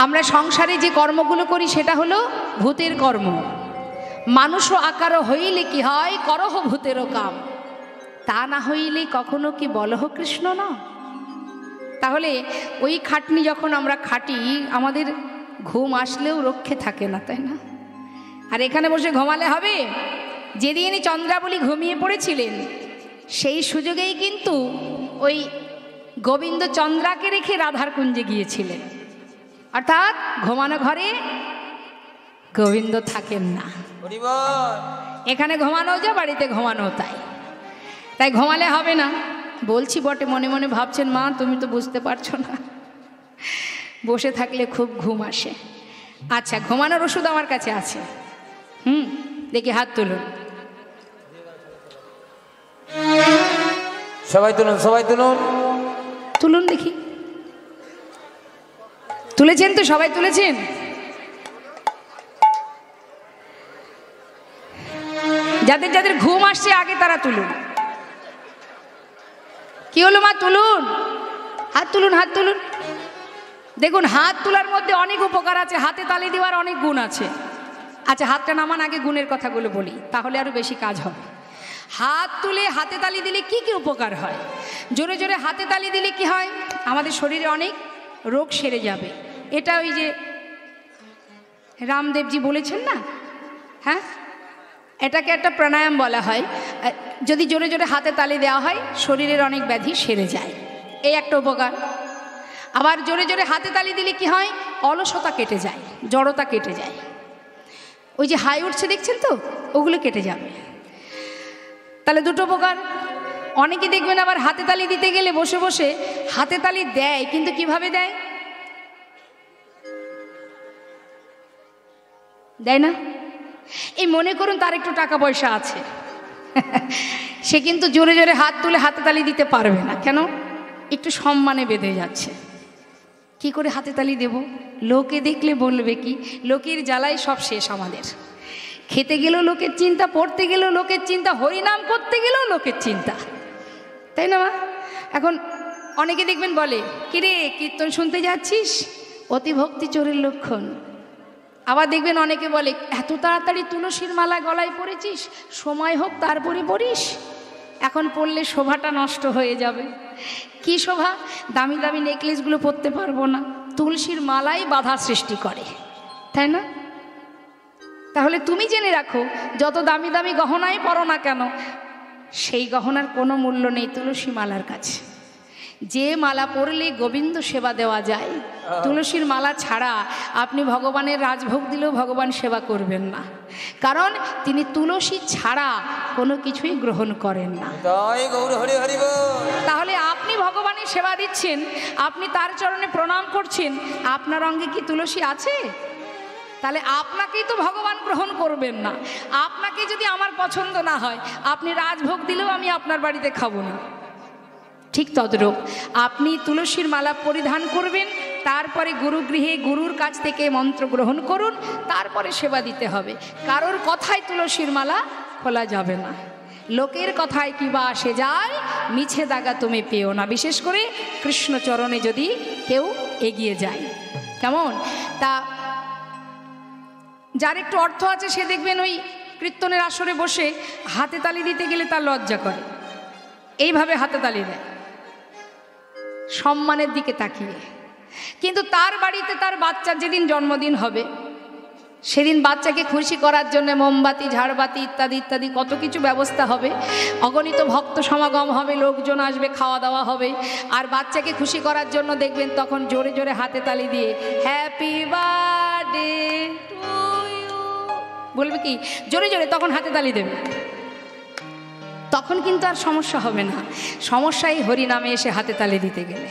আমরা সংসারে যে কর্মগুলো করি সেটা হলো ভূতের কর্ম। মানুষও আকার হইলে কি হয়, করহ ভূতেরও কাম, তা না হইলে কখনো কি বলহ কৃষ্ণ না। তাহলে ওই খাটনি যখন আমরা খাটি আমাদের ঘুম আসলেও রক্ষে থাকে না, তাই না? আর এখানে বসে ঘুমালে হবে? যেদিনই চন্দ্রাবলী ঘুমিয়ে পড়েছিলেন সেই সুযোগেই কিন্তু ওই গোবিন্দ চন্দ্রাকে রেখে রাধার কুঞ্জে গিয়েছিলেন, অর্থাৎ ঘুমানো ঘরে গোবিন্দ থাকেন না। এখানে ঘুমানো যা, বাড়িতে ঘুমানো তাই। তাই ঘুমালে হবে না। বলছি বটে, মনে মনে ভাবছেন মা তুমি তো বুঝতে পারছো না, বসে থাকলে খুব ঘুম আসে। আচ্ছা, ঘুমানোর ওষুধ আমার কাছে আছে। দেখি হাত তুলুন, সবাই তুলুন, সবাই তুলুন, তুলুন দেখি। তুলেছেন তো? সবাই তুলেছেন? যাদের যাদের ঘুম আসছে আগে তারা তুলুন। কি হলো মা? তুলুন, হাত তুলুন, হাত তুলুন। দেখুন, হাত তোলার মধ্যে অনেক উপকার আছে, হাতে তালি দেওয়ার অনেক গুণ আছে। আচ্ছা, হাতটা নামান, আগে গুণের কথাগুলো বলি, তাহলে আরো বেশি কাজ হবে। হাত তুলে হাতে তালি দিলে কি কি উপকার হয়? জোরে জোরে হাতে তালি দিলে কি হয়? আমাদের শরীরে অনেক রোগ সেরে যাবে। এটা ওই যে রামদেবজি বলেছেন না, হ্যাঁ, এটাকে একটা প্রাণায়াম বলা হয়। যদি জোরে জোরে হাতে তালি দেওয়া হয় শরীরের অনেক ব্যাধি সেরে যায়, এই একটা উপকার। আবার জোরে জোরে হাতে তালি দিলে কি হয়? অলসতা কেটে যায়, জড়তা কেটে যায়। ওই যে হাই উঠছে দেখছেন তো, ওগুলো কেটে যাবে। তাহলে দুটো উপকার। অনেকে দেখবেন আবার হাতে তালি দিতে গেলে বসে বসে হাতে তালি দেয়, কিন্তু কিভাবে দেয়? দেয় না। এই মনে করুন তার একটু টাকা পয়সা আছে, সে কিন্তু জোরে জোরে হাত তুলে হাতে তালি দিতে পারবে না। কেন? একটু সম্মানে বেঁধে যাচ্ছে। কি করে হাতে তালি দেব? লোকে দেখলে বলবে কি? লোকের জ্বালাই সব শেষ আমাদের। খেতে গেলেও লোকের চিন্তা, পড়তে গেলেও লোকের চিন্তা, হরিনাম করতে গেলেও লোকের চিন্তা, তাই না? এখন অনেকে দেখবেন বলে, কিরে কীর্তন শুনতে যাচ্ছিস? অতি ভক্তি চোরের লক্ষণ। আবার দেখবেন অনেকে বলে, এত তাড়াতাড়ি তুলসীর মালা গলায় পড়েছিস, সময় হোক তারপরে পড়িস, এখন পড়লে শোভাটা নষ্ট হয়ে যাবে। কি শোভা? দামি দামি নেকলেসগুলো পরতে পারবো না, তুলসীর মালাই বাধা সৃষ্টি করে, তাই না? তাহলে তুমি জেনে রাখো, যত দামি দামি গহনাই পরো না কেন, সেই গহনার কোনো মূল্য নেই তুলসী মালার কাছে। যে মালা পরলে গোবিন্দ সেবা দেওয়া যায়, তুলসীর মালা ছাড়া আপনি ভগবানের রাজভোগ দিলেও ভগবান সেবা করবেন না, কারণ তিনি তুলসী ছাড়া কোনো কিছুই গ্রহণ করেন না। তাহলে আপনি ভগবানের সেবা দিচ্ছেন, আপনি তার চরণে প্রণাম করছেন, আপনার অঙ্গে কি তুলসী আছে? তাহলে আপনাকেই তো ভগবান গ্রহণ করবেন না। আপনাকে যদি আমার পছন্দ না হয়, আপনি রাজভোগ দিলেও আমি আপনার বাড়িতে খাবো না। ঠিক তদ্রূপ আপনি তুলসীর মালা পরিধান করবেন, তারপরে গুরুগৃহে গুরুর কাছ থেকে মন্ত্র গ্রহণ করুন, তারপরে সেবা দিতে হবে। কারোর কথায় তুলসীর মালা খোলা যাবে না। লোকের কথায় কিবা আসে যায়, মিছে দাগা তুমি পেও না। বিশেষ করে কৃষ্ণচরণে যদি কেউ এগিয়ে যায়, কেমন? তা যার একটু অর্থ আছে সে দেখবেন ওই কীর্তনের আসরে বসে হাতে তালি দিতে গেলে তার লজ্জা করে, এইভাবে হাতে তালি দেয় সম্মানের দিকে তাকিয়ে। কিন্তু তার বাড়িতে তার বাচ্চার যেদিন জন্মদিন হবে, সেদিন বাচ্চাকে খুশি করার জন্য মোমবাতি, ঝাড়বাতি ইত্যাদি ইত্যাদি কত কিছু ব্যবস্থা হবে, অগণিত ভক্ত সমাগম হবে, লোকজন আসবে, খাওয়া দাওয়া হবে। আর বাচ্চাকে খুশি করার জন্য দেখবেন তখন জোরে জোরে হাতে তালি দিয়ে হ্যাপি বার্থডে টু ইউ বলবে, কি জোরে জোরে তখন হাতে তালি দেবে। তখন কিন্তু আর সমস্যা হবে না। সমস্যাই হরিনামে এসে হাতে তালি দিতে গেলে।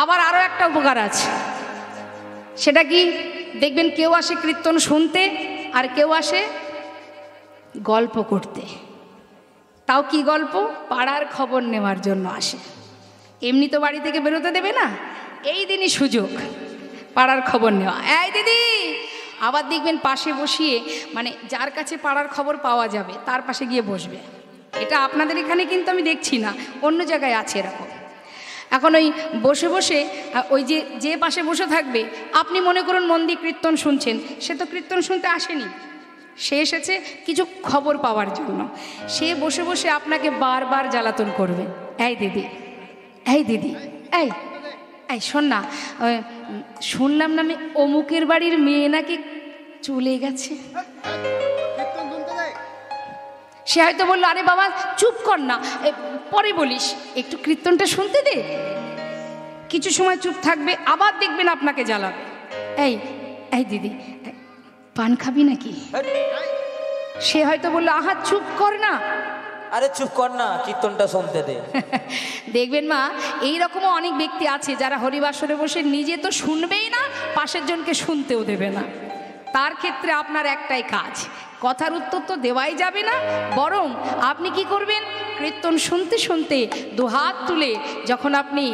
আবার আরো একটা উপকার আছে, সেটা কি? দেখবেন কেউ আসে কীর্তন শুনতে, আর কেউ আসে গল্প করতে। তাও কি গল্প? পাড়ার খবর নেওয়ার জন্য আসে। এমনি তো বাড়ি থেকে বেরোতে দেবে না, এই দিনই সুযোগ পাড়ার খবর নেওয়া। এই দিদি, আবার দেখবেন পাশে বসিয়ে, মানে যার কাছে পাড়ার খবর পাওয়া যাবে তার পাশে গিয়ে বসবে। এটা আপনাদের এখানে কিন্তু আমি দেখছি না, অন্য জায়গায় আছে এরকম। এখন ওই বসে বসে ওই যে পাশে বসে থাকবে, আপনি মনে করুন মন দিয়ে কীর্তন শুনছেন, সে তো কীর্তন শুনতে আসেনি, সে এসেছে কিছু খবর পাওয়ার জন্য। সে বসে বসে আপনাকে বারবার জ্বালাতন করবে, এই দিদি, এই দিদি, এই এই শোন না, শুনলাম না আমি অমুকের বাড়ির মেয়ে নাকি চলে গেছে। সে হয়তো বললো, আরে বাবা চুপ কর না, পরে বলিস, একটু কীর্তনটা শুনতে দে। কিছু সময় চুপ থাকবে, আবার দেখবেন আপনাকে জ্বালাবে, এই এই দিদি পান খাবি নাকি? সে হয়তো বললো, আহা চুপ কর না, আরে চুপ কর না, কীর্তনটা শুনতে দে। দেখবেন মা, এইরকমও অনেক ব্যক্তি আছে যারা হরিবাসরে বসে নিজে তো শুনবেই না, পাশের জনকে শুনতেও দেবে না। তার ক্ষেত্রে আপনার একটাই কাজ, কথার উত্তর তো দেওয়াই যাবে না, বরং আপনি কি করবেন, কীর্তন শুনতে শুনতে দুহাত তুলে যখন আপনি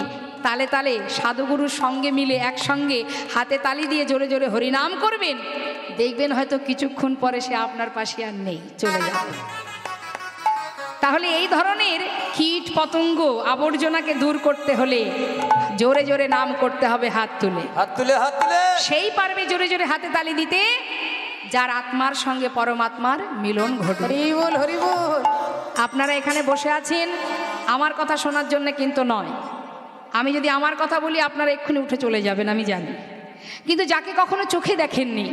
তালে তালে সাধুগুরুর সঙ্গে মিলে একসঙ্গে হাতে তালি দিয়ে জোরে জোরে হরিনাম করবেন, দেখবেন হয়তো কিছুক্ষণ পরে সে আপনার পাশে আর নেই, চলে যাবে। তাহলে এই ধরনের কীট পতঙ্গ আবর্জনাকে দূর করতে হলে জোরে জোরে নাম করতে হবে, হাত তুলে, হাত তুলে, হাত তুলে। সেই পারবে জোরে জোরে হাতে তালি দিতে যার আত্মার সঙ্গে পরমাত্মার মিলন ঘটে। হরি বল, হরি বল। আপনারা এখানে বসে আছেন আমার কথা শোনার জন্য কিন্তু নয়। আমি যদি আমার কথা বলি আপনারা এক্ষুনি উঠে চলে যাবেন, আমি জানি, কিন্তু যাকে কখনো চোখে দেখেননি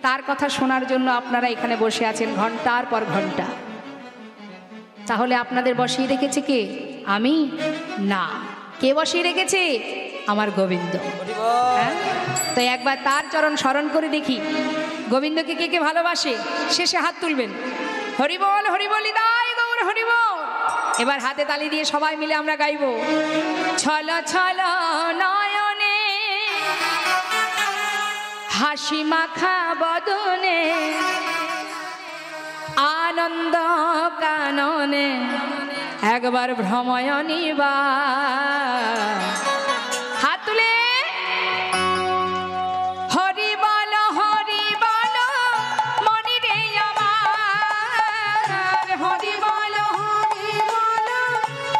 তার কথা শোনার জন্য আপনারা এখানে বসে আছেন ঘন্টার পর ঘন্টা। তাহলে আপনাদের বসিয়ে রেখেছে কে? আমি না, কে বসিয়ে রেখেছে? আমার গোবিন্দ। হ্যাঁ, তো একবার তার চরণ স্মরণ করে দেখি গোবিন্দকে কে কে ভালোবাসে, শেষে হাত তুলবেন, হরি বল, হরি বলি দাই গৌর হরি বল। এবার হাতে তালি দিয়ে সবাই মিলে আমরা গাইব, ছল ছল নয়নে হাসি মাখা বদনে আনন্দ কাননে একবার ভ্রময়নী বা। হাত তুলে হরি বল, হরি বল মনি রে আমার, হরি বল, হরি বল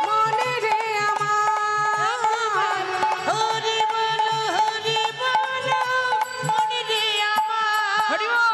মনি রে আমার, হরি বল, হরি বল মনি রে আমার, হরি বল।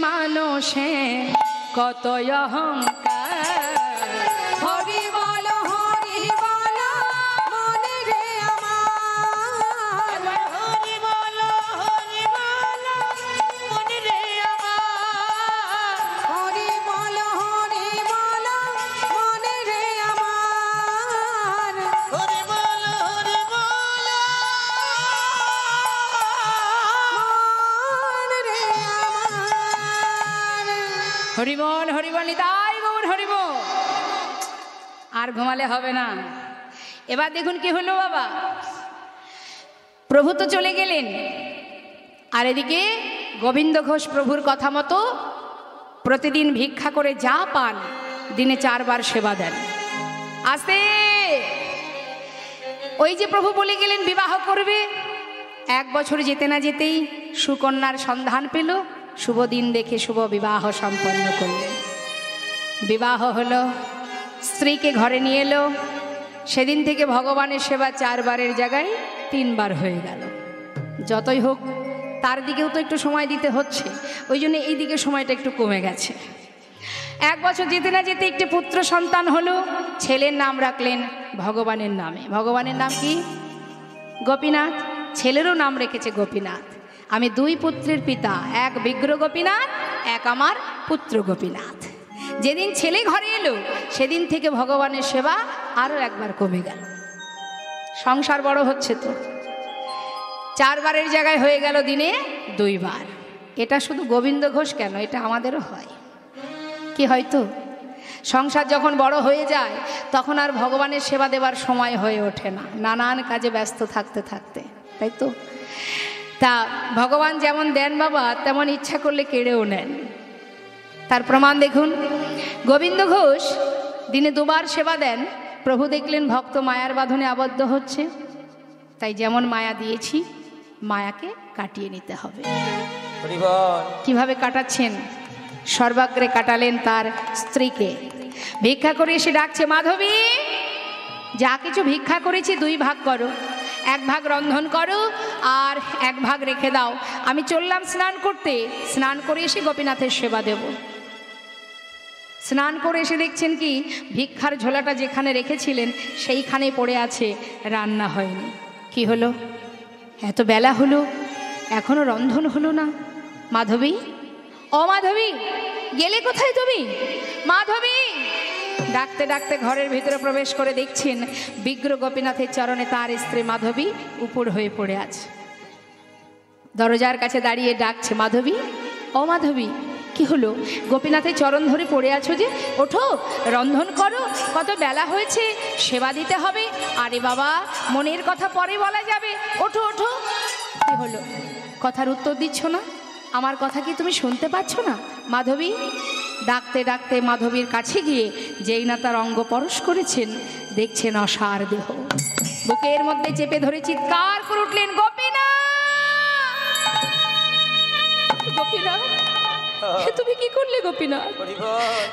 মানুষে কত অহংকার, হরি বল, হরি বল মনে রে আমার, হরি বল, হরি বল মনে রে আমার, হরি বল, হরি বল মনে রে আমার, হরি বল, হরি বল মনে রে আমার। হরি বল, হরি বল নিতাই গৌর হরি বল। আর ঘুমালে হবে না। এবার দেখুন কি হলো বাবা, প্রভু তো চলে গেলেন, আর এদিকে গোবিন্দ ঘোষ প্রভুর কথা মতো প্রতিদিন ভিক্ষা করে যা পান দিনে 4 বার সেবা দেন। আস্তে ওই যে প্রভু বলে গেলেন বিবাহ করবে, 1 বছর যেতে না যেতেই সুকন্যার সন্ধান পেল, শুভ দিন দেখে শুভ বিবাহ সম্পন্ন করলেন। বিবাহ হলো, স্ত্রীকে ঘরে নিয়ে এলো। সেদিন থেকে ভগবানের সেবা 4 বারের জায়গায় 3 বার হয়ে গেল। যতই হোক তার দিকেও তো একটু সময় দিতে হচ্ছে, ওই জন্য এই দিকে সময়টা একটু কমে গেছে। 1 বছর যেতে না যেতে একটি পুত্র সন্তান হলো, ছেলের নাম রাখলেন ভগবানের নামে। ভগবানের নাম কি? গোপীনাথ। ছেলেরও নাম রেখেছে গোপীনাথ। আমি 2 পুত্রের পিতা, এক বিগ্রহ গোপীনাথ, এক আমার পুত্র গোপীনাথ। যেদিন ছেলে ঘরে এলো সেদিন থেকে ভগবানের সেবা আরও 1 বার কমে গেল। সংসার বড় হচ্ছে তো, 4 বারের জায়গায় হয়ে গেল দিনে 2 বার। এটা শুধু গোবিন্দ ঘোষ কেন, এটা আমাদেরও হয়। কি হয়তো সংসার যখন বড় হয়ে যায় তখন আর ভগবানের সেবা দেবার সময় হয়ে ওঠে না, নানান কাজে ব্যস্ত থাকতে থাকতে, তাই তো? তা ভগবান যেমন দেন বাবা, তেমন ইচ্ছা করলে কেড়েও নেন। তার প্রমাণ দেখুন, গোবিন্দ ঘোষ দিনে 2 বার সেবা দেন। প্রভু দেখলেন ভক্ত মায়ার বাঁধনে আবদ্ধ হচ্ছে, তাই যেমন মায়া দিয়েছি মায়াকে কাটিয়ে নিতে হবে। কিভাবে কাটাচ্ছেন? সর্বাগ্রে কাটালেন তার স্ত্রীকে। ভিক্ষা করে এসে ডাকছে, মাধবী যা কিছু ভিক্ষা করেছি 2 ভাগ করো, 1 ভাগ রন্ধন করো আর 1 ভাগ রেখে দাও। আমি চললাম স্নান করতে, স্নান করে এসে গোপীনাথের সেবা দেব। স্নান করে এসে দেখছেন কি ভিক্ষার ঝোলাটা যেখানে রেখেছিলেন সেইখানে পড়ে আছে, রান্না হয়নি। কি হলো? এত বেলা হলো এখনো রন্ধন হলো না। মাধবী, ও মাধবী, গেলে কোথায় তুমি? মাধবী! ডাকতে ডাকতে ঘরের ভিতরে প্রবেশ করে দেখছেন বিগ্রহ গোপীনাথের চরণে তার স্ত্রী মাধবী উপর হয়ে পড়ে আছে। দরজার কাছে দাঁড়িয়ে ডাকছে, মাধবী, ও মাধবী, কি হলো? গোপীনাথের চরণ ধরে পড়ে আছো যে, ওঠো, রন্ধন করো, কত বেলা হয়েছে, সেবা দিতে হবে। আরে বাবা, মনের কথা পরে বলা যাবে, ওঠো ওঠো। কি হলো? কথার উত্তর দিচ্ছ না? আমার কথা কি তুমি শুনতে পাচ্ছ না? মাধবী! ডাকতে ডাকতে মাধবীর কাছে গিয়ে যেই না তার অঙ্গ পরশ করেছেন, দেখছেন অসার দেহ। বুকের মধ্যে চেপে ধরে চিৎকার করে উঠলেন, গোপীনাথ! গোপীনাথ, তুমি কি করলে গোপীনাথ?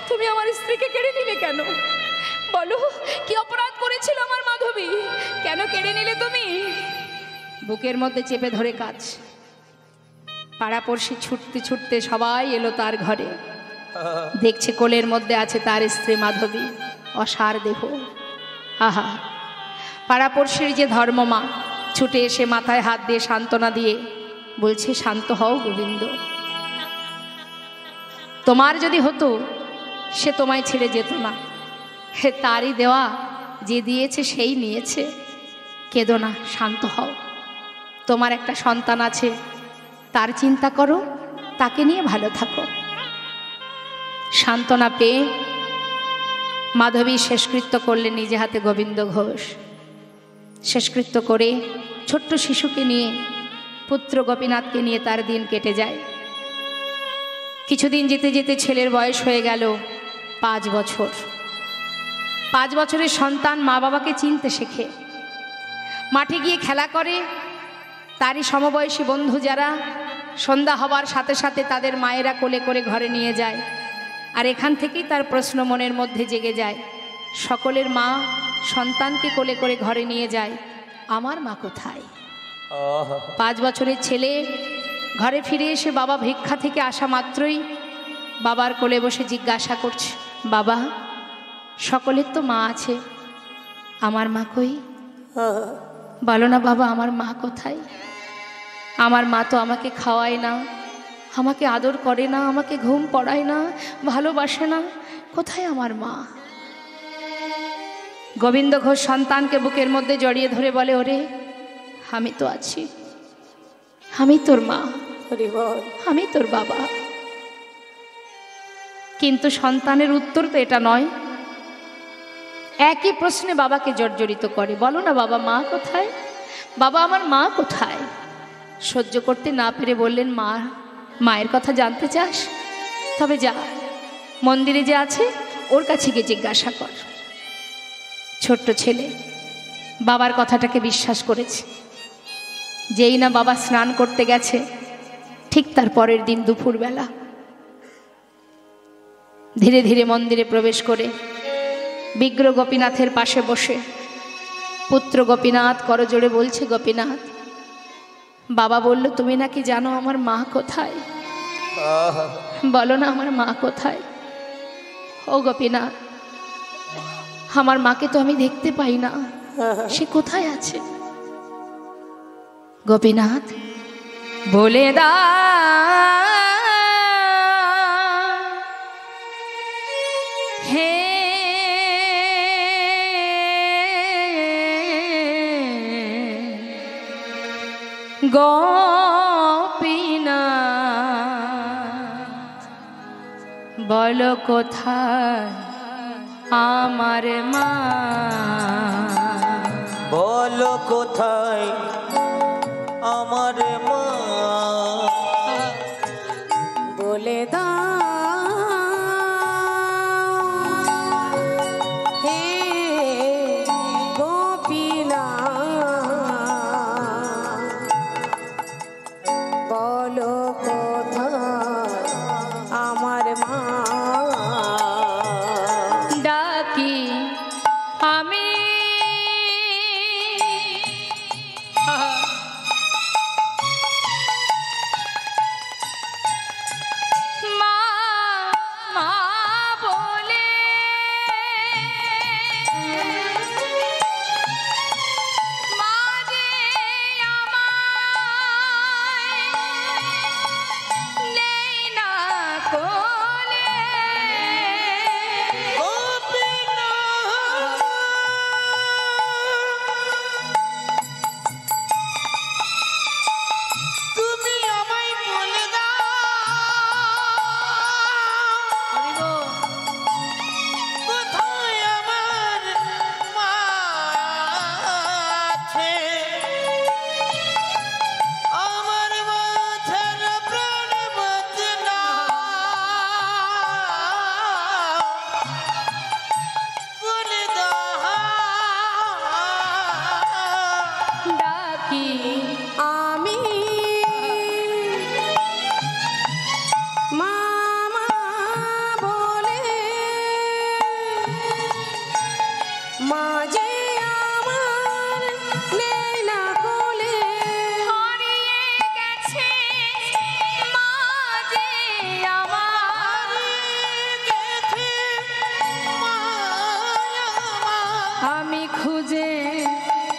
তুমি আমার স্ত্রীকে কেড়ে নিলে কেন? বলো, কি অপরাধ করেছিল আমার মাধবী? কেন কেড়ে নিলে তুমি? বুকের মধ্যে চেপে ধরে কাজ। পাড়াপড়শি ছুটতে ছুটতে সবাই এলো তার ঘরে, দেখছে কোলের মধ্যে আছে তার স্ত্রী মাধবী, অসার দেহ। আহা! পাড়াপড়শির যে ধর্মমা ছুটে এসে মাথায় হাত দিয়ে সান্ত্বনা দিয়ে বলছে, শান্ত হও গোবিন্দ, তোমার যদি হতো সে তোমায় ছেড়ে যেত না। হে তারই দেওয়া, যে দিয়েছে সেই নিয়েছে। কেঁদো না, শান্ত হও। তোমার একটা সন্তান আছে, তার চিন্তা করো, তাকে নিয়ে ভালো থাকো। সান্ত্বনা পেয়ে মাধবী শেষকৃত্য করলেন নিজে হাতে। গোবিন্দ ঘোষ শেষকৃত্য করে ছোট্ট শিশুকে নিয়ে, পুত্র গোপীনাথকে নিয়ে তার দিন কেটে যায়। কিছুদিন যেতে যেতে ছেলের বয়স হয়ে গেল 5 বছর। 5 বছরের সন্তান মা বাবাকে চিনতে শেখে, মাঠে গিয়ে খেলা করে। তারই সমবয়সী বন্ধু যারা সন্ধ্যা হবার সাথে সাথে তাদের মায়েরা কোলে করে ঘরে নিয়ে যায়। আর এখান থেকেই তার প্রশ্ন মনের মধ্যে জেগে যায়। সকলের মা সন্তানকে কোলে করে ঘরে নিয়ে যায়, আমার মা কোথায়? 5 বছরের ছেলে ঘরে ফিরে এসে বাবা ভিক্ষা থেকে আসা মাত্রই বাবার কোলে বসে জিজ্ঞাসা করছে, বাবা, সকলের তো মা আছে, আমার মা কই? বলো না বাবা, আমার মা কোথায়? আমার মা তো আমাকে খাওয়ায় না, আমাকে আদর করে না, আমাকে ঘুম পড়ায় না, ভালোবাসে না, কোথায় আমার মা? গোবিন্দ ঘোষ সন্তানকে বুকের মধ্যে জড়িয়ে ধরে বলে, ওরে, আমি তো আছি, আমি তোর মা, আমি তোর বাবা। কিন্তু সন্তানের উত্তর তো এটা নয়। একই প্রশ্নে বাবাকে জর্জরিত করে, বলো না বাবা, মা কোথায়? বাবা, আমার মা কোথায়? সহ্য করতে না পেরে বললেন, মায়ের কথা জানতে চাস? তবে যা, মন্দিরে যে আছে ওর কাছে গিয়ে জিজ্ঞাসা কর। ছোট্ট ছেলে বাবার কথাটাকে বিশ্বাস করেছে। যেই না বাবা স্নান করতে গেছে, ঠিক তার পরের দিন দুপুরবেলা ধীরে ধীরে মন্দিরে প্রবেশ করে বিগ্রহ গোপীনাথের পাশে বসে পুত্র গোপীনাথ করজোড়ে বলছে, গোপীনাথ, বাবা বলল তুমি নাকি জানো আমার মা কোথায়, বলো না আমার মা কোথায়। ও গোপীনাথ, আমার মাকে তো আমি দেখতে পাই না, সে কোথায় আছে? গোপীনাথ বলে দা হে গোপীনাথ, বলো কোথায় আমার মা, বলো কোথায় আমার মা, বলে দাও হে গোপীনাথ, বলো কোথায় আমার মা, ডাকি আমি মা মা বলে, মা যে আমায় নেই না কোলে, তুমি আমায় বলে দাও কোথায় আমার মা আছে, আমার মা ছাড়া প্রাণ বাঁচে না, বলে দাও ডাকি আমি মামা বলে, মা যে আমার নেই না কোলে, হারিয়ে গেছে মা যে আমার, গেছে মা আমার। আমি খুঁজে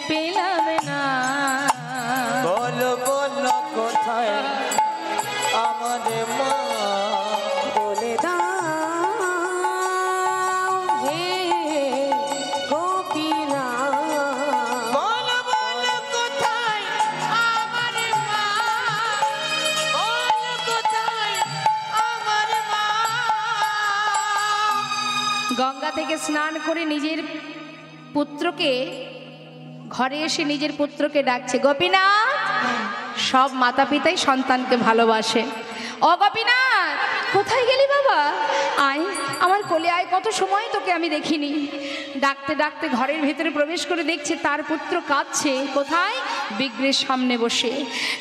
পেলাম না, বলো বলো কোথায় আমার মা, বলে দাও হে গোপীনাথ, বলো বলো কোথায় আমার মা, বলো কোথায় আমার মা। গঙ্গা থেকে স্নান করে নিজের পুত্রকে ঘরে এসে নিজের পুত্রকে ডাকছে, গোপীনাথ। সব মাতা পিতাই সন্তানকে ভালোবাসে। ও গোপীনাথ, কোথায় গেলি বাবা? আয় আমার কোলে আয়, কত সময় তোকে আমি দেখিনি। ডাকতে ডাকতে ঘরের ভেতরে প্রবেশ করে দেখছে তার পুত্র কাঁদছে। কোথায়? বিগ্রহের সামনে বসে।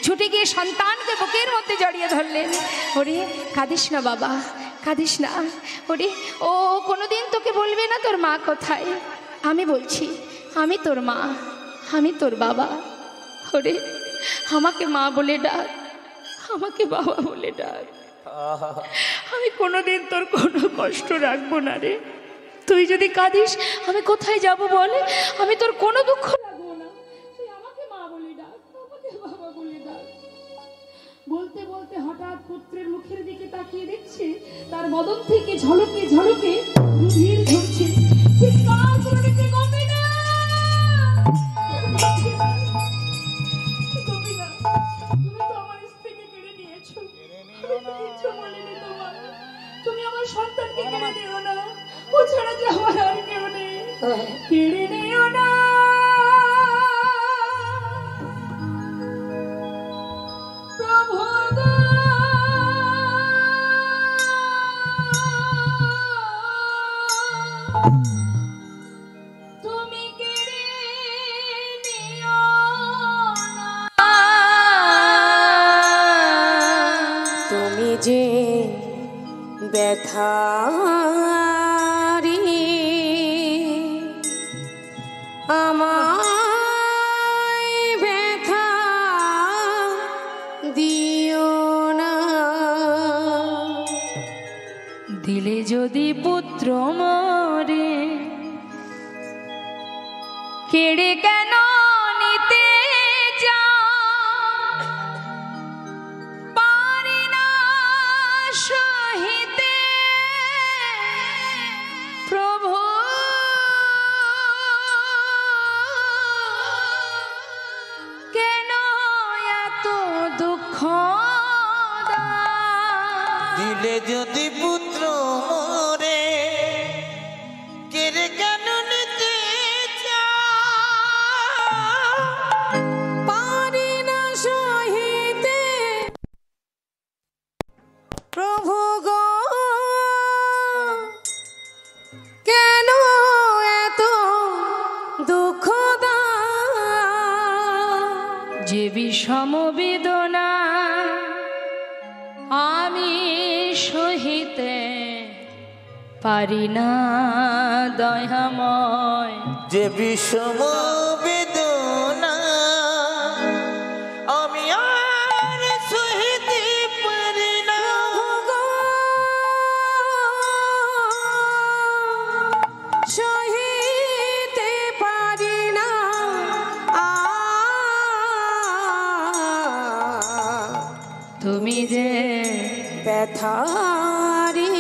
ছুটে গিয়ে সন্তানকে বুকের মধ্যে জড়িয়ে ধরলেন। ওরে কাঁদিস না বাবা, কাঁদিস না। ওরে ও কোনোদিন তোকে বলবে না তোর মা কোথায়। আমি বলছি, আমি তোর মা, আমি তোর বাবা। ওরে আমাকে মা বলে ডাক, আমাকে বাবা বলে ডাক। আমি কোনোদিন তোর কোনো কষ্ট রাখবো না রে। তুই যদি কাঁদিস আমি কোথায় যাব বল? আমি তোর কোনো দুঃখ রাখবো না। তুই আমাকে মা বলে ডাক, আমাকে বাবা বলে ডাক। বলতে বলতে হঠাৎ পুত্রের মুখের দিকে তাকিয়ে দেখছে তার বদন থেকে ঝলকে ঝলকে রুধির ঝরছে। চিৎকার করে দিচ্ছে, গোপীনাথ! গোপীনাথ, তুমি তো আমার স্ত্রীকে কেড়ে নিয়েছো। আমি তো কিচ্ছু বলিনি তোমার। তুমি আমার সন্তানকে কেড়ে নিও না। ও ছাড়া যে আমার আর কেউ নেই। কেড়ে নিও না। প্রভু গো ব্যথারি আমায় ব্যথা দিও না। দিলে যদি পুত্র মরে কেড়ে কেন নিতে যাও, পারি না সহিতে প্রভু কেন এত দুঃখ দাও। দিলে যদি পুত্র মরে কেড়ে কেন নিতে চাও, পারি না সহিতে প্রভু গো কেন এত দুঃখ দাও। যে বিষম বেদনা আমি সহিতে পারি না দয়াময়, যে বিষম বেদনা আমি আর সহিতে পারি না। সহিতে পারি না তুমি যে ব্যথারি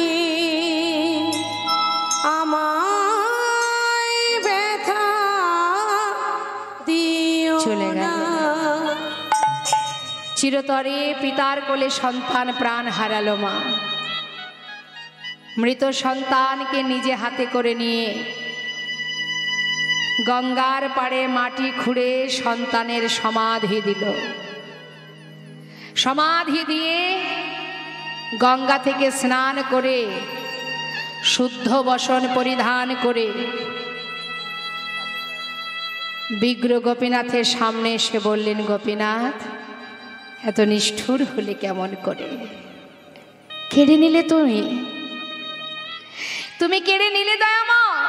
আমায় ব্যথা দিও চলে গেল। না। চিরতরে পিতার কোলে সন্তান প্রাণ হারালো মা। মৃত সন্তানকে নিজে হাতে করে নিয়ে গঙ্গার পাড়ে মাটি খুঁড়ে সন্তানের সমাধি দিল। সমাধি দিয়ে গঙ্গা থেকে স্নান করে শুদ্ধ বসন পরিধান করে বিগ্র গোপীনাথের সামনে এসে বললেন, গোপীনাথ এত নিষ্ঠুর হলে কেমন করে? কেড়ে নিলে তুমি, তুমি কেড়ে নিলে দয়াময়।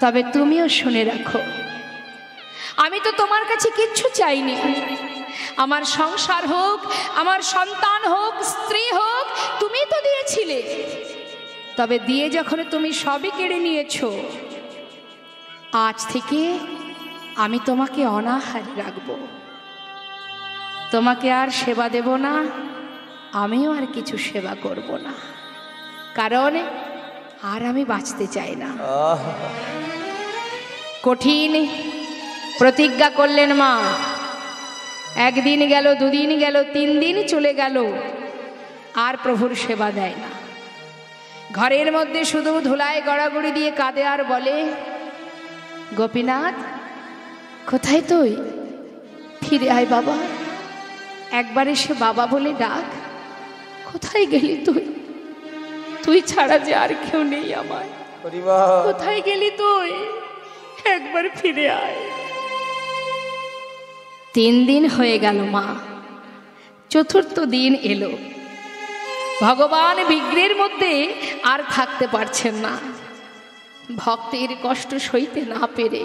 তবে তুমিও শুনে রাখো, আমি তো তোমার কাছে কিচ্ছু চাইনি। আমার সংসার হোক, আমার সন্তান হোক, স্ত্রী হোক, তুমি তো দিয়েছিলে। তবে দিয়ে যখন তুমি সবই কেড়ে নিয়েছো, আজ থেকে আমি তোমাকে অনাহারে রাখবো। তোমাকে আর সেবা দেব না, আমিও আর কিছু সেবা করব না, কারণ আর আমি বাঁচতে চাই না। কঠিন প্রতিজ্ঞা করলেন মা। একদিন গেল, দুদিন গেল, 3 দিন চলে গেল, আর প্রভুর সেবা দেয় না। ঘরের মধ্যে শুধু ধুলায় গড়াগড়ি দিয়ে কাঁদে আর বলে, গোপীনাথ কোথায় তুই? ফিরে আয় বাবা, একবার এসে বাবা বলে ডাক। কোথায় গেলি তুই? তুই ছাড়া যে আর কেউ নেই আমার। কোথায় গেলি তুই? একবার ফিরে আয়। 3 দিন হয়ে গেল মা। 4র্থ দিন এলো। ভগবান বিগ্রের মধ্যে আর থাকতে পারছেন না। ভক্তের কষ্ট সইতে না পেরে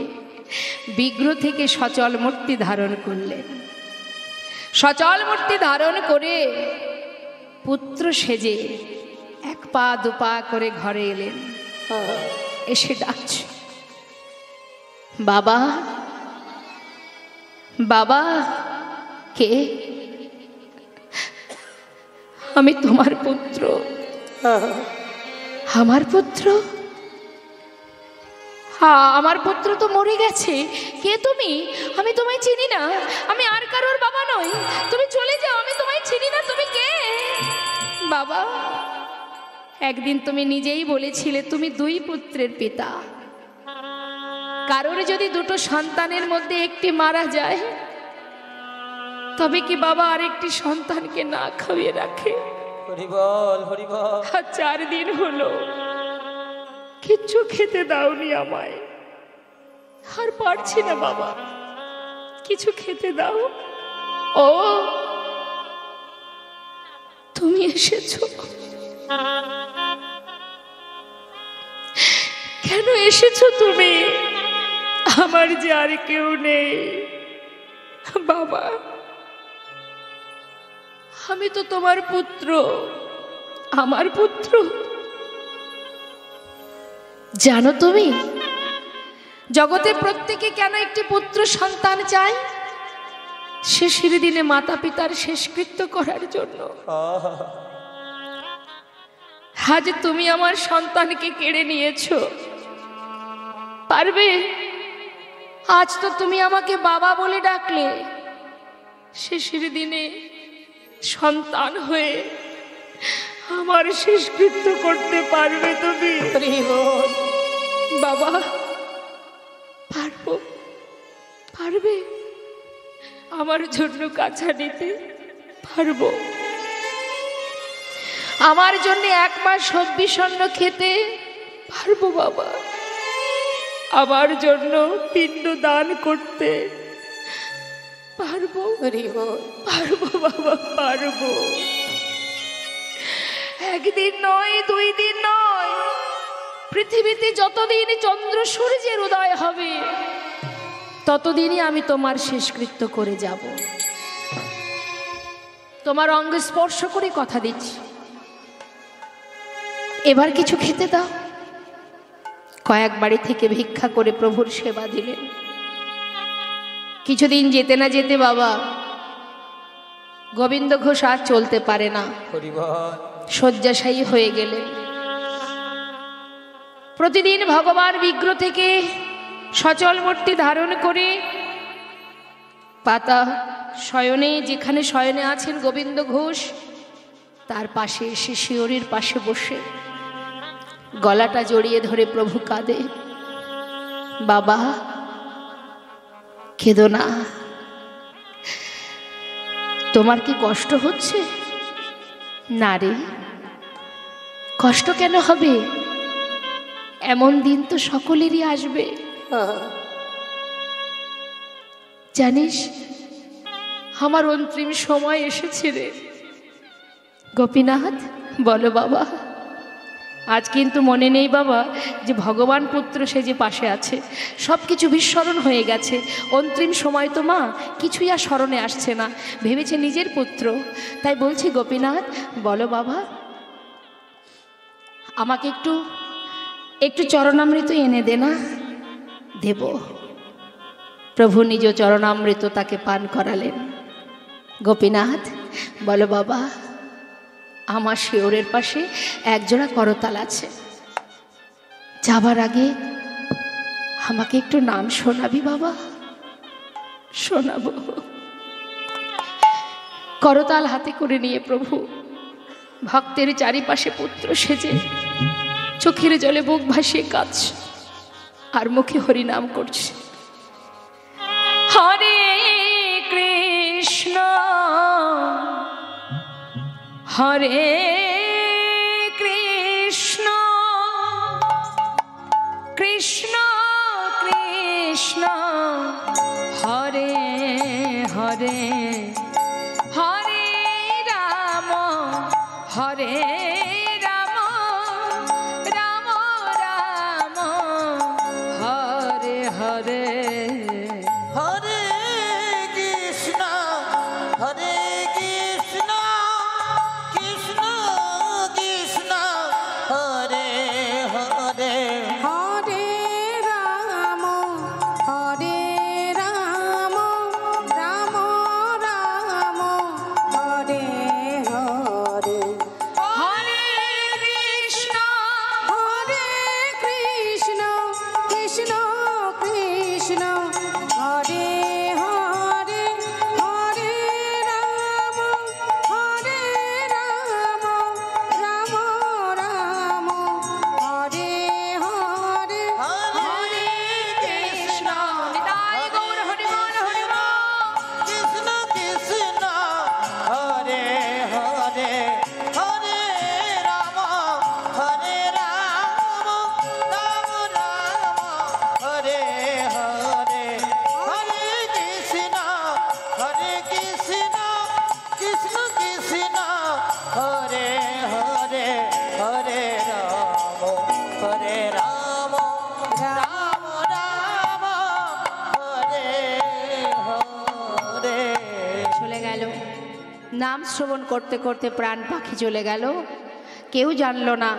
বিগ্র থেকে সচল মূর্তি ধারণ করলেন। সচল মূর্তি ধারণ করে পুত্র সেজে 1 পা 2 পা করে ঘরে এলেন। এসে ডাকছে, বাবা বাবা। কে? আমি তোমার পুত্র। আমার পুত্র? আমার পুত্র তো মরে গেছে। কে তুমি? আমি তোমায় চিনি না। আমি আর কারোর বাবা নই। তুমি চলে যাও, আমি তোমায় চিনি না। তুমি কে? বাবা, একদিন তুমি নিজেই বলেছিলে তুমি 2 পুত্রের পিতা। কারোর যদি 2টো সন্তানের মধ্যে একটি মারা যায়, তবে কি বাবা আরেকটি সন্তানকে না খাইয়ে রাখে? হরিবল হরিবল। 4 দিন হলো কিচ্ছু খেতে দাওনি আমায়। আর পারছি না বাবা, কিছু খেতে দাও। ও তুমি এসেছো। কেন এসেছো তুমি? আমার যে আর কেউ নেই বাবা, আমি তো তোমার পুত্র, আমার পুত্র। জানো তুমি জগতে প্রত্যেকে কেন একটি পুত্র সন্তান চায়? শেষের দিনে মাতা পিতার শেষকৃত্য করার জন্য। আজ তুমি আমার সন্তানকে কেড়ে নিয়েছো, পারবে? আজ তো তুমি আমাকে বাবা বলে ডাকলে, শেষের দিনে সন্তান হয়ে আমার শেষকৃত্য করতে পারবে তুমি? বাবা, পারবো? পারবে আমার জন্য কাছা নিতে? পারবো আমার জন্য 1 মাস সবজি স্বর্ণ খেতে? পারবো বাবা আমার জন্য পিণ্ড দান করতে? পারবো? পারবো বাবা, পারবো। একদিন নয়, 2 দিন নয়, পৃথিবীতে যতদিন চন্দ্র সূর্যের উদয় হবে ততদিনই আমি তোমার শেষকৃত্য করে যাব। তোমার অঙ্গ স্পর্শ করে কথা দিচ্ছি, এবার কিছু খেতে দাও। কয়েক বাড়ি থেকে ভিক্ষা করে প্রভুর সেবা দিলেন। কিছুদিন যেতে না যেতে বাবা গোবিন্দ ঘোষ আর চলতে পারে না, শয্যাশায়ী হয়ে গেলেন। প্রতিদিন ভগবান বিগ্রহ থেকে সচল মূর্তি ধারণ করে পাতা শয়নে, যেখানে শয়নে আছেন গোবিন্দ ঘোষ, তার পাশে এসে শিয়রের পাশে বসে গলাটা জড়িয়ে ধরে প্রভু কাঁদে, বাবা কেঁদো না, তোমার কি কষ্ট হচ্ছে? না রে, কষ্ট কেন হবে? এমন দিন তো সকলেরই আসবে। জানিস আমার অন্তিম সময় এসেছে রে। গোপীনাথ, বলো বাবা। আজ কিন্তু মনে নেই বাবা যে ভগবান পুত্র সে যে পাশে আছে, সব কিছু বিস্মরণ হয়ে গেছে। অন্তিম সময় তো মা কিছুই আর স্মরণে আসছে না, ভেবেছে নিজের পুত্র। তাই বলছি গোপীনাথ, বলো বাবা, আমাকে একটু চরণামৃত এনে দে না। দেব। প্রভু নিজ চরণামৃত তাকে পান করালেন। গোপীনাথ, বলো বাবা, আমার শিয়রের পাশে একজোড়া করতাল আছে, যাবার আগে আমাকে একটু নাম শোনাবি বাবা? শোনাবো। করতাল হাতে করে নিয়ে প্রভু ভক্তের চারিপাশে পুত্র সেজে চোখের জলে বুক ভাসিয়ে কাঁদছে আর মুখে হরিনাম করছে। হরে কৃষ্ণ হরে কৃষ্ণ কৃষ্ণ কৃষ্ণ হরে হরে, হরে রাম হরে রাম রাম রাম হরে হরে। হরে কৃষ্ণ হরে কৃষ্ণ কৃষ্ণ কৃষ্ণ হরে হরে। হরে রাম হরে রাম রাম রাম হরে হরে। হরে কৃষ্ণ হরে কৃষ্ণ কৃষ্ণ কৃষ্ণ হরে হরে, হরে রাম রাম রাম হরে হরে। হরে কৃষ্ণ নিতাই গৌর হরি বল হরি বল। কৃষ্ণ কৃষ্ণ হরে হরে, হরে রাম রাম রাম হরে হরে। নাম শ্রবণ করতে করতে প্রাণ পাখি চলে গেল। কেউ জানল না।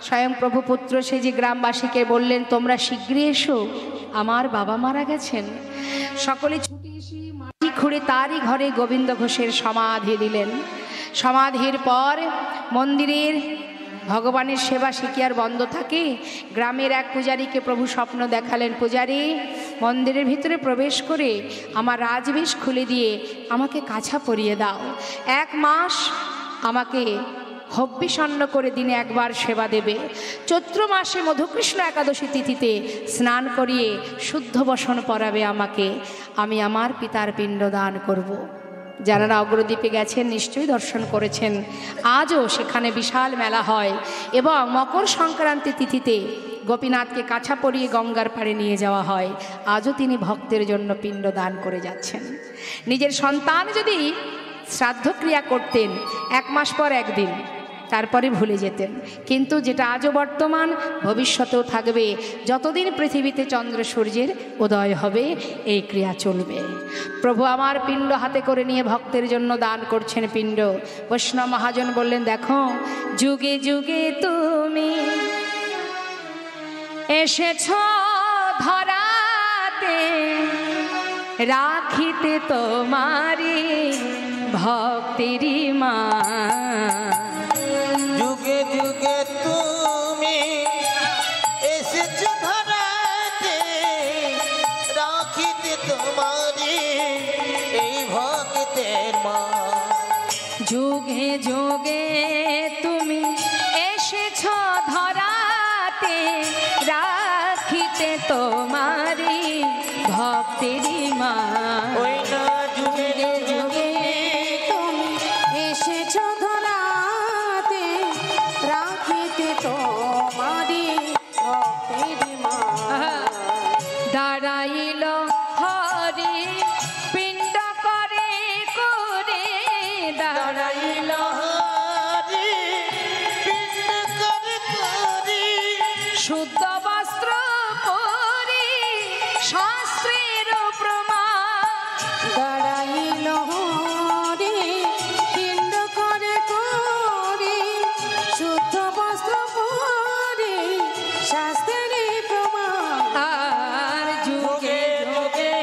স্বয়ং প্রভু পুত্র সে যে গ্রামবাসীকে বললেন, তোমরা শীঘ্রই এসো, আমার বাবা মারা গেছেন। সকলে ছুটে এসে মাটি খুঁড়ে তারই ঘরে গোবিন্দ ঘোষের সমাধি দিলেন। সমাধির পর মন্দিরের ভগবানের সেবা সে কি আর বন্ধ থাকে? গ্রামের এক পূজারীকে প্রভু স্বপ্ন দেখালেন, পূজারী, মন্দিরের ভিতরে প্রবেশ করে আমার রাজবেশ খুলে দিয়ে আমাকে কাছা পরিয়ে দাও। 1 মাস আমাকে হব্বিষণ্ণ করে দিনে একবার সেবা দেবে। চৈত্র মাসে মধুকৃষ্ণ একাদশী তিথিতে স্নান করিয়ে শুদ্ধ বসন পরাবে আমাকে। আমি আমার পিতার পিণ্ড দান করব। যারা অগ্রদ্বীপে গেছেন নিশ্চয়ই দর্শন করেছেন। আজও সেখানে বিশাল মেলা হয় এবং মকর সংক্রান্তি তিথিতে গোপীনাথকে কাছা পরিয়ে গঙ্গার পাড়ে নিয়ে যাওয়া হয়। আজও তিনি ভক্তের জন্য পিণ্ড দান করে যাচ্ছেন। নিজের সন্তান যদি শ্রাদ্ধক্রিয়া করতেন 1 মাস পর একদিন, তারপরে ভুলে যেতেন। কিন্তু যেটা আজও বর্তমান, ভবিষ্যতেও থাকবে, যতদিন পৃথিবীতে চন্দ্র সূর্যের উদয় হবে এই ক্রিয়া চলবে। প্রভু আমার পিণ্ড হাতে করে নিয়ে ভক্তের জন্য দান করছেন পিণ্ড। বৈষ্ণব মহাজন বললেন, দেখো, যুগে যুগে তুমি এসেছ ধরাতে, রাখিতে তোমারি ভক্তিরি মা। যুগে যুগে তুমি এসেছ ধরাতে, রাখিতে তোমারি এই ভক্তের মা। যুগে যুগে তুমি এসেছ ধরাতে, রাখিতে তোমারি ভক্তিরি মা। ওই না যুগে যুগে তুমি এসেছ ধরাতে, রাখিতে তোমারি ভক্তের মা। দাঁড়াইল হরি পিণ্ড করে করে, দাঁড়াইল হরি পিণ্ড করে করি, শুদ্ধ বস্ত্র পরি শাস্ত্রের প্রমাণ। দাঁড়াইল হরি পিণ্ড করে করে, শুদ্ধ বস্ত্র পরে শাস্ত্রের প্রমাণ। আর যুগে যুগে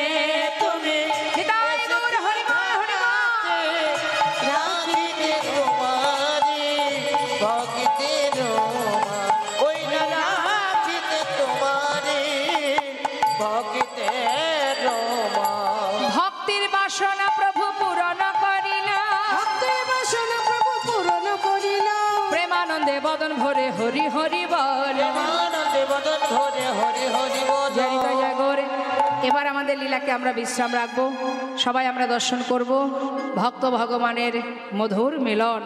তুমি হৃদয় নূর হরি বল হরি বল। রাখিতে তোমারি ভক্তের মা। ওই না রাখিতে তোমারি ভক্তের মা। ভক্তির বাসনা প্রভু পূরণ করিল, ভক্তের বাসনা প্রভু পূরণ করিল। প্রেমানন্দে বদন ভরে হরি হরি বল। আনন্দে বদন ধরে হরি হরি বল। জয় হৃদয় জয় গৌর। এবার আমাদের লীলাকে আমরা বিশ্রাম রাখবো। সবাই আমরা দর্শন করব ভক্ত ভগবানের মধুর মিলন।